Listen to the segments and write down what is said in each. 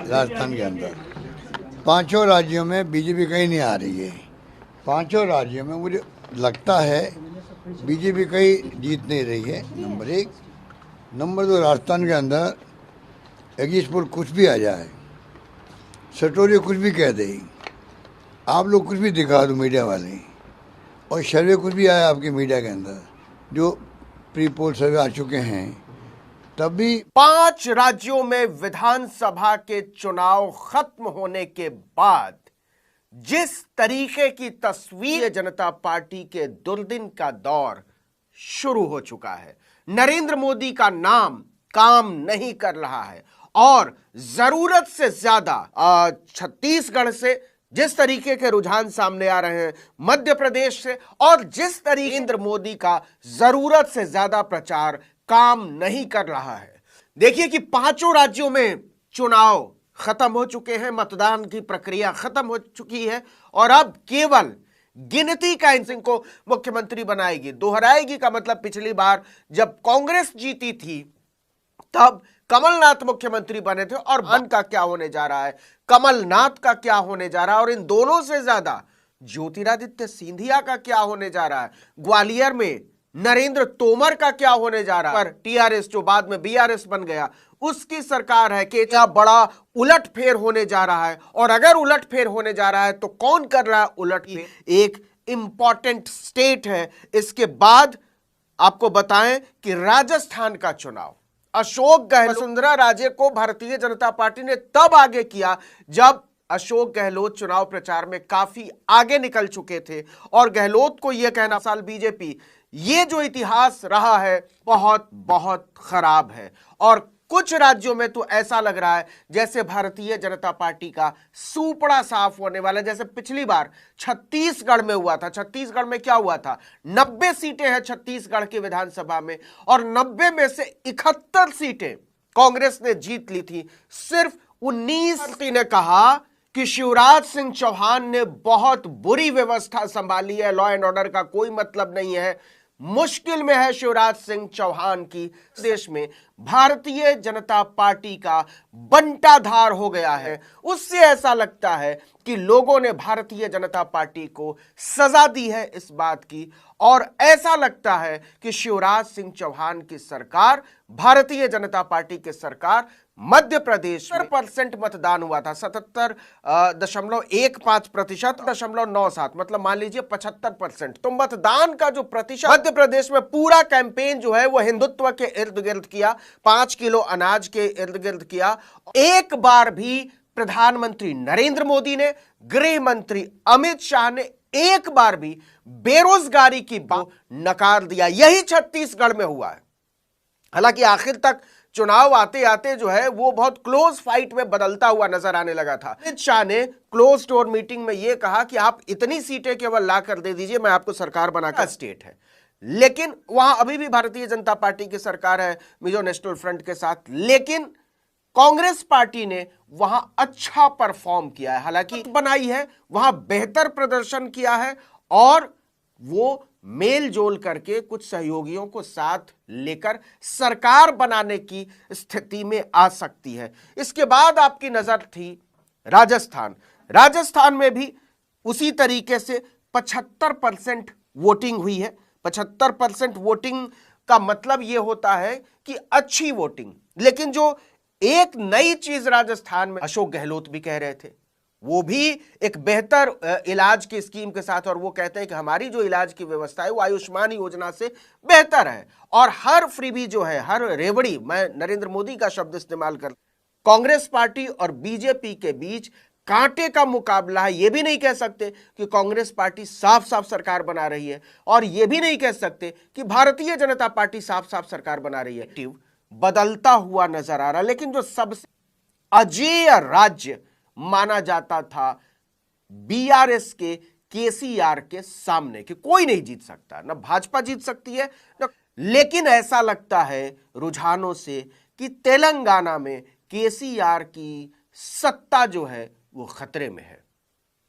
राजस्थान के अंदर पांचों राज्यों में बीजेपी कहीं नहीं आ रही है। पांचों राज्यों में मुझे लगता है बीजेपी कहीं जीत नहीं रही है। नंबर एक। नंबर दो, राजस्थान के अंदर एग्जिट कुछ भी आ जाए, सटोरिया कुछ भी कह दे, आप लोग कुछ भी दिखा दो मीडिया वाले, और सर्वे कुछ भी आया आपके मीडिया के अंदर, जो प्री पोल सर्वे आ चुके हैं, तब भी 5 राज्यों में विधानसभा के चुनाव खत्म होने के बाद जिस तरीके की तस्वीर जनता पार्टी के दुर्दिन का दौर शुरू हो चुका है, नरेंद्र मोदी का नाम काम नहीं कर रहा है और जरूरत से ज्यादा छत्तीसगढ़ से जिस तरीके के रुझान सामने आ रहे हैं, मध्य प्रदेश से, और जिस तरीके नरेंद्र मोदी का जरूरत से ज्यादा प्रचार काम नहीं कर रहा है। देखिए कि 5 राज्यों में चुनाव खत्म हो चुके हैं, मतदान की प्रक्रिया खत्म हो चुकी है और अब केवल गिनती का सिंह को मुख्यमंत्री बनाएगी। दोहराएगी का मतलब पिछली बार जब कांग्रेस जीती थी तब कमलनाथ मुख्यमंत्री बने थे, और मन का क्या होने जा रहा है, कमलनाथ का क्या होने जा रहा है, और इन दोनों से ज्यादा ज्योतिरादित्य सिंधिया का क्या होने जा रहा है, ग्वालियर में नरेंद्र तोमर का क्या होने जा रहा है, पर टीआरएस जो बाद में बीआरएस बन गया उसकी सरकार है कि क्या बड़ा उलटफेर होने जा रहा है, और अगर उलटफेर होने जा रहा है तो कौन कर रहा है उलटफेर, एक इंपॉर्टेंट स्टेट है। इसके बाद आपको बताएं कि राजस्थान का चुनाव, अशोक गहलोत, वसुंधरा राजे को भारतीय जनता पार्टी ने तब आगे किया जब अशोक गहलोत चुनाव प्रचार में काफी आगे निकल चुके थे, और गहलोत को यह कहना साल बीजेपी, ये जो इतिहास रहा है बहुत बहुत खराब है। और कुछ राज्यों में तो ऐसा लग रहा है जैसे भारतीय जनता पार्टी का सूपड़ा साफ होने वाला है, जैसे पिछली बार छत्तीसगढ़ में हुआ था। छत्तीसगढ़ में क्या हुआ था, 90 सीटें हैं छत्तीसगढ़ की विधानसभा में, और 90 में से 71 सीटें कांग्रेस ने जीत ली थी। सिर्फ 19 ने कहा कि शिवराज सिंह चौहान ने बहुत बुरी व्यवस्था संभाली है, लॉ एंड ऑर्डर का कोई मतलब नहीं है, मुश्किल में है शिवराज सिंह चौहान की। देश में भारतीय जनता पार्टी का बंटाधार हो गया है। उससे ऐसा लगता है कि लोगों ने भारतीय जनता पार्टी को सजा दी है इस बात की, और ऐसा लगता है कि शिवराज सिंह चौहान की सरकार, भारतीय जनता पार्टी की सरकार, मध्य प्रदेश में 70% मतदान हुआ था, 77.15%, 0.97, मतलब मान लीजिए 75%। तो मतदान का जो प्रतिशत मध्य प्रदेश में, पूरा कैंपेन जो है वो हिंदुत्व के इर्द गिर्द किया, 5 किलो अनाज के इर्द गिर्द किया। एक बार भी प्रधानमंत्री नरेंद्र मोदी ने, गृह मंत्री अमित शाह ने एक बार भी बेरोजगारी की बात नकार दिया। यही छत्तीसगढ़ में हुआ है। हालांकि आखिर तक चुनाव आते आते जो है वो बहुत क्लोज फाइट में बदलता हुआ नजर आने लगा था। अमित शाह ने क्लोज डोर मीटिंग में यह कहा कि आप इतनी सीटें केवल ला कर दे दीजिए, मैं आपको सरकार बनाकर, स्टेट है। लेकिन वहां अभी भी भारतीय जनता पार्टी की सरकार है मिजो नेशनल फ्रंट के साथ, लेकिन कांग्रेस पार्टी ने वहां अच्छा परफॉर्म किया है, हालांकि बनाई है, वहां बेहतर प्रदर्शन किया है, और वो मेल जोल करके कुछ सहयोगियों को साथ लेकर सरकार बनाने की स्थिति में आ सकती है। इसके बाद आपकी नजर थी राजस्थान। राजस्थान में भी उसी तरीके से 75% वोटिंग हुई है। 75% वोटिंग का मतलब यह होता है कि अच्छी वोटिंग। लेकिन जो एक नई चीज राजस्थान में अशोक गहलोत भी कह रहे थे, वो भी एक बेहतर इलाज की स्कीम के साथ, और वो कहते हैं कि हमारी जो इलाज की व्यवस्था है वो आयुष्मान योजना से बेहतर है, और हर फ्रीबी जो है, हर रेवड़ी, मैं नरेंद्र मोदी का शब्द इस्तेमाल कर, कांग्रेस पार्टी और बीजेपी के बीच कांटे का मुकाबला है। ये भी नहीं कह सकते कि कांग्रेस पार्टी साफ साफ सरकार बना रही है, और ये भी नहीं कह सकते कि भारतीय जनता पार्टी साफ साफ सरकार बना रही है। बदलता हुआ नजर आ रहा है। लेकिन जो सबसे अजेय राज्य माना जाता था बीआरएस के केसीआर के सामने कि कोई नहीं जीत सकता, ना भाजपा जीत सकती है ना। लेकिन ऐसा लगता है रुझानों से कि तेलंगाना में केसीआर की सत्ता जो है वो खतरे में है।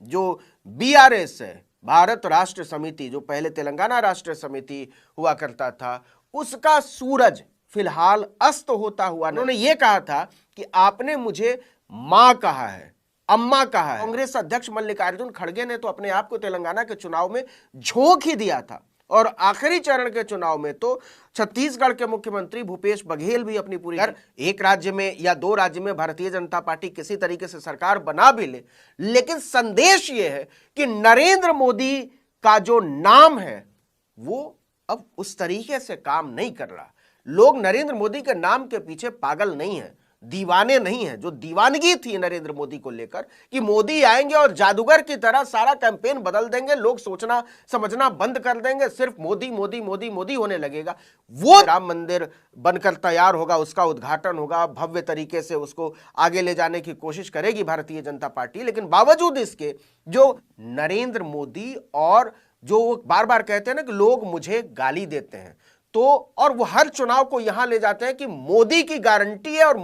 जो बीआरएस है, भारत राष्ट्र समिति, जो पहले तेलंगाना राष्ट्र समिति हुआ करता था, उसका सूरज फिलहाल अस्त होता हुआ, उन्होंने ये कहा था कि आपने मुझे मां कहा है, अम्मा कहा है। कांग्रेस अध्यक्ष मल्लिकार्जुन खड़गे ने तो अपने आप को तेलंगाना के चुनाव में झोंक ही दिया था और आखिरी चरण के चुनाव में तो छत्तीसगढ़ के मुख्यमंत्री भूपेश बघेल भी अपनी पूरी एक राज्य में या दो राज्य में भारतीय जनता पार्टी किसी तरीके से सरकार बना भी ले, लेकिन संदेश यह है कि नरेंद्र मोदी का जो नाम है वो अब उस तरीके से काम नहीं कर रहा। लोग नरेंद्र मोदी के नाम के पीछे पागल नहीं है, दीवाने नहीं है। जो दीवानगी थी नरेंद्र मोदी को लेकर कि मोदी आएंगे और जादूगर की तरह सारा कैंपेन बदल देंगे, लोग सोचना समझना बंद कर देंगे, सिर्फ मोदी मोदी मोदी मोदी होने लगेगा। वो राम मंदिर बनकर तैयार होगा, उसका उद्घाटन होगा, भव्य तरीके से उसको आगे ले जाने की कोशिश करेगी भारतीय जनता पार्टी। लेकिन बावजूद इसके जो नरेंद्र मोदी और जो बार बार कहते हैं ना कि लोग मुझे गाली देते हैं, तो और वो हर चुनाव को यहां ले जाते हैं कि मोदी की गारंटी है और